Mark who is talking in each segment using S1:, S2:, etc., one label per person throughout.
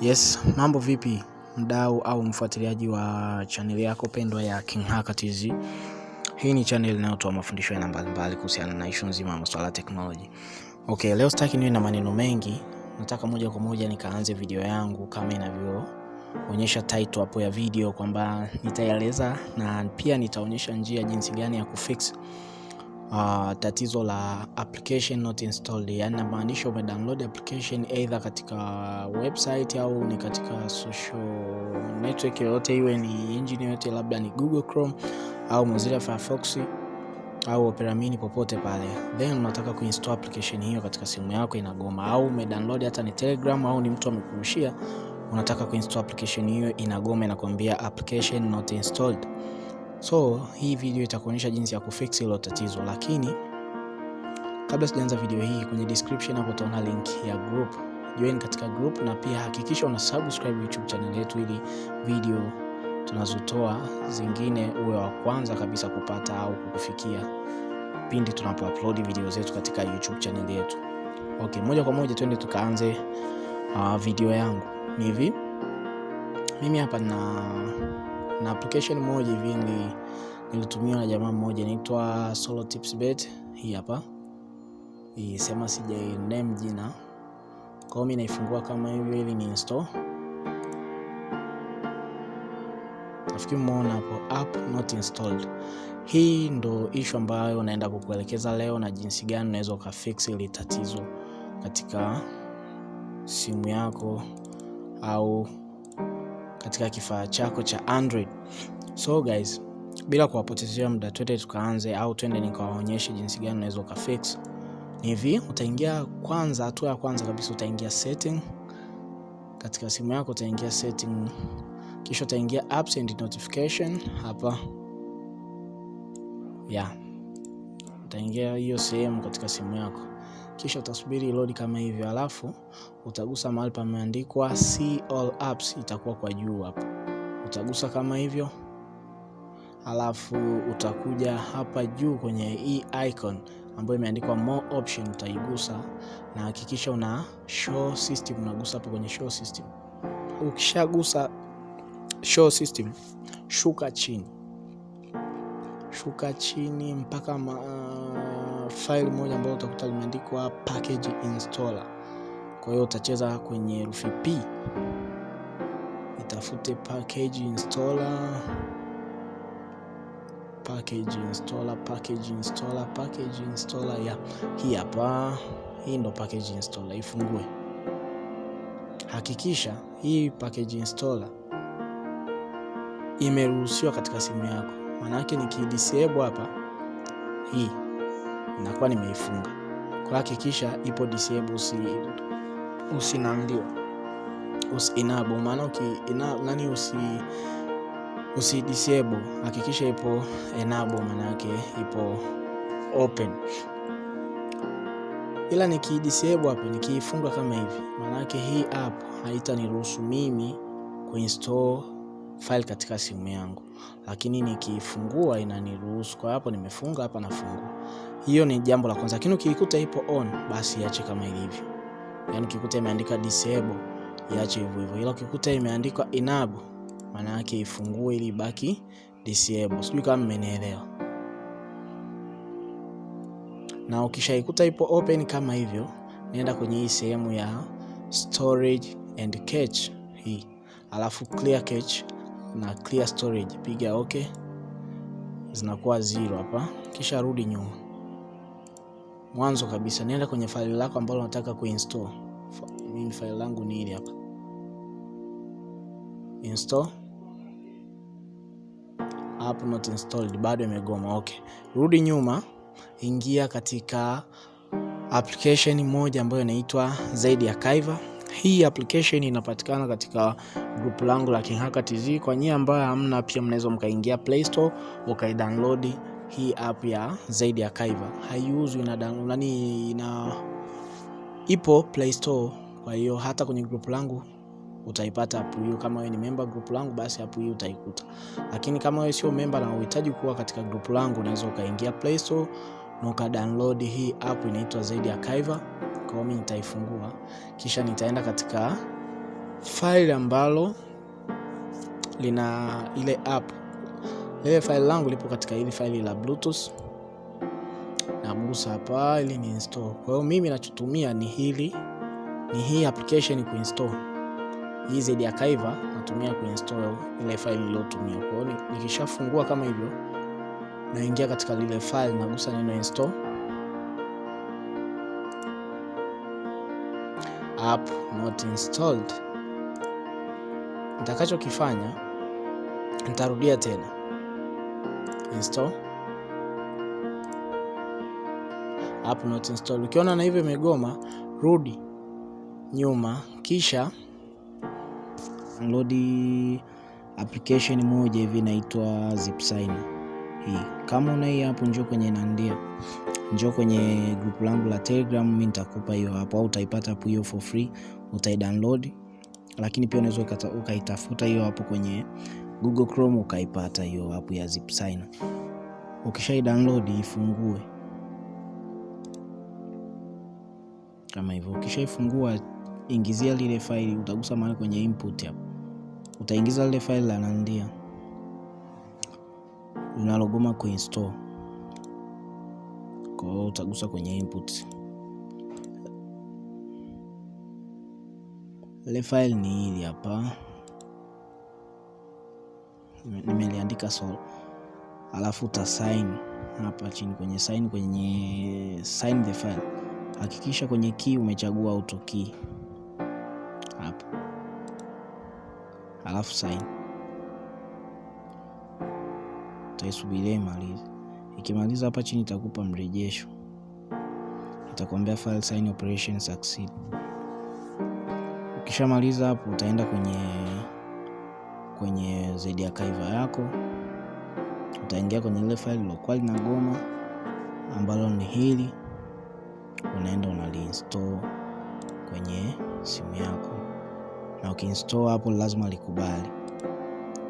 S1: Yes, mambo vipi mdau au mfuatiliaji wa channel yako pendwa ya Kazi. Hii ni channel inayotoa mafundisho ya mbalimbali kuhusiana na issue nzima ya masuala ya technology. Okay, leo sitaki niwe na maneno mengi. Nataka moja kwa moja nikaanze video yangu kama inavyoonyesha title hapo ya video, kwamba nitaeleza na pia nitaonyesha njia jinsi gani ya kufix tatizo la application not installed. Yani maanisha umedownload application either katika website au ni katika social network yoyote, iwe ni engine yoyote, labda ni Google Chrome au Mozilla Firefox au Opera Mini, popote pale, then unataka kuinstall application hiyo katika simu yako inagoma, au umedownload hata ni Telegram au ni mtu amekurushia, unataka kuinstall application hiyo inagoma, inakwambia application not installed. So hii video itakuonyesha jinsi ya kufix hilo tatizo, lakini kabla sijaanza video hii, kwenye description hapo utaona link ya group. Join katika group, na pia hakikisha una subscribe YouTube channel yetu ili video tunazotoa zingine uwe wa kwanza kabisa kupata au kukufikia pindi tunapo-upload video zetu katika YouTube channel yetu. Okay, moja kwa moja twende tukaanze video yangu. Ni hivi, mimi hapa na application moja hivi nilitumia na jamaa mmoja anaitwa Solo Tips Bet. Hii hapa, hii sema sija name jina, kwa mimi naifungua kama hivi ili ni install. Nafikiri umeona hapo app not installed. Hii ndo issue ambayo naenda kukuelekeza leo, na jinsi gani unaweza ukafix ile tatizo katika simu yako au katika kifaa chako cha Android. So guys, bila kuwapotezea muda, twende tukaanze, au twende nikawaonyeshe jinsi gani unaweza ukafix. Ni hivi, utaingia kwanza, hatua ya kwanza kabisa utaingia setting katika simu yako, utaingia setting, kisha utaingia apps and notification hapa. Utaingia hiyo sehemu katika simu yako, kisha utasubiri load kama hivyo, alafu utagusa mahali pameandikwa see all apps, itakuwa kwa juu hapo. Utagusa kama hivyo, alafu utakuja hapa juu kwenye hii icon ambayo imeandikwa more option, utaigusa na hakikisha una show system. Unagusa hapo kwenye show system. Ukishagusa show system, shuka chini mpaka file moja ambayo utakuta limeandikwa package installer. Kwa hiyo utacheza kwenye herufi P, itafute package installer. Ya hii hapa, hii ndo package installer, ifungue. Hakikisha hii package installer imeruhusiwa katika simu yako, maana yake nikidisable hapa, hii inakuwa nimeifunga. Kwa hakikisha ipo disable, enable, maana usi disable, hakikisha ipo enable, maana yake ipo open. Ila nikidisable hapa, nikiifunga kama hivi, maana yake hii app haitaniruhusu mimi kuinstall file katika simu yangu, lakini nikifungua inaniruhusu. Kwa hapo nimefunga hapa, nafungua. Hiyo ni jambo la kwanza. Lakini ukikuta ipo on, basi iache kama ilivyo. Yani ukikuta imeandika disable, iache hivyo hivyo. Ila ukikuta imeandikwa enable, maana yake ifungue ili baki disable. Sijui kama mmenielewa. Na ukishaikuta ipo open kama hivyo, nenda kwenye hii sehemu ya storage and cache hii, alafu clear cache na clear storage, piga okay, zinakuwa 0 hapa. Kisha rudi nyuma, mwanzo kabisa, nenda kwenye file lako ambalo unataka kuinstall. Mimi file langu ni hili hapa, install app not installed, bado imegoma. Okay, rudi nyuma, ingia katika application moja ambayo inaitwa zaidi ya Kazi. Hii application inapatikana katika group langu la Kazi. Kwa nyinyi ambao hamna, pia mnaweza mkaingia Play Store ukaidownload hii app ya zaidi ya Kazi. Haiuzwi ipo Play Store. Kwa hiyo hata kwenye group langu utaipata app hiyo. Kama wewe ni member group langu, basi app hiyo utaikuta. Lakini kama wewe sio member na unahitaji kuwa katika group langu, unaweza ukaingia Play Store na ukadownload hii app inaitwa zaidi ya Kazi. Kwa mimi nitaifungua, kisha nitaenda katika file ambalo lina ile app. Ile file langu lipo katika ile file la Bluetooth. Nagusa hapa ili ni install. Kwa hiyo mimi ninachotumia ni hii application kuinstall. Hii Zedi Archiver natumia kuinstall ile file niliyotumia. Kwa hiyo nikishafungua kama hivyo, naingia katika lile file, nagusa neno install. App not installed. Nitakachokifanya, nitarudia tena install. App not installed. Ukiona na hivyo imegoma, rudi nyuma, kisha download application moja hivi inaitwa Zipsign. Hii kama una hii hapo, njoo kwenye group langu la Telegram, mimi nitakupa hiyo hapo, au utaipata hapo hiyo for free, utaidownload. Lakini pia unaweza ukaitafuta hiyo hapo kwenye Google Chrome ukaipata hiyo hapo ya Zipsign. Ukishaidownload ifungue kama hivyo. Ukishaifungua, ingizia lile file, utagusa mahali kwenye input hapo. Utaingiza lile file la Njia linalogoma kuinstall. Kwa hiyo utagusa kwenye input. Ile file ni hili hapa. Nimeliandika so. Alafu utasign hapa chini kwenye sign the file. Hakikisha kwenye key umechagua auto key hapa. Alafu sign. Utaisubiria imalize. Ikimaliza hapa chini itakupa mrejesho. Itakwambia file sign operation succeed. Ukishamaliza hapo, utaenda kwenye Zedi Archiver yako. Utaingia kwenye ile file local na goma ambalo ni hili. Unaenda unalinstall kwenye simu yako. Na ukiinstall hapo lazima likubali.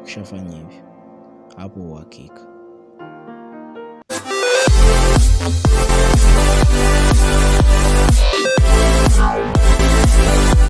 S1: Ukishafanya hivyo, hapo uhakika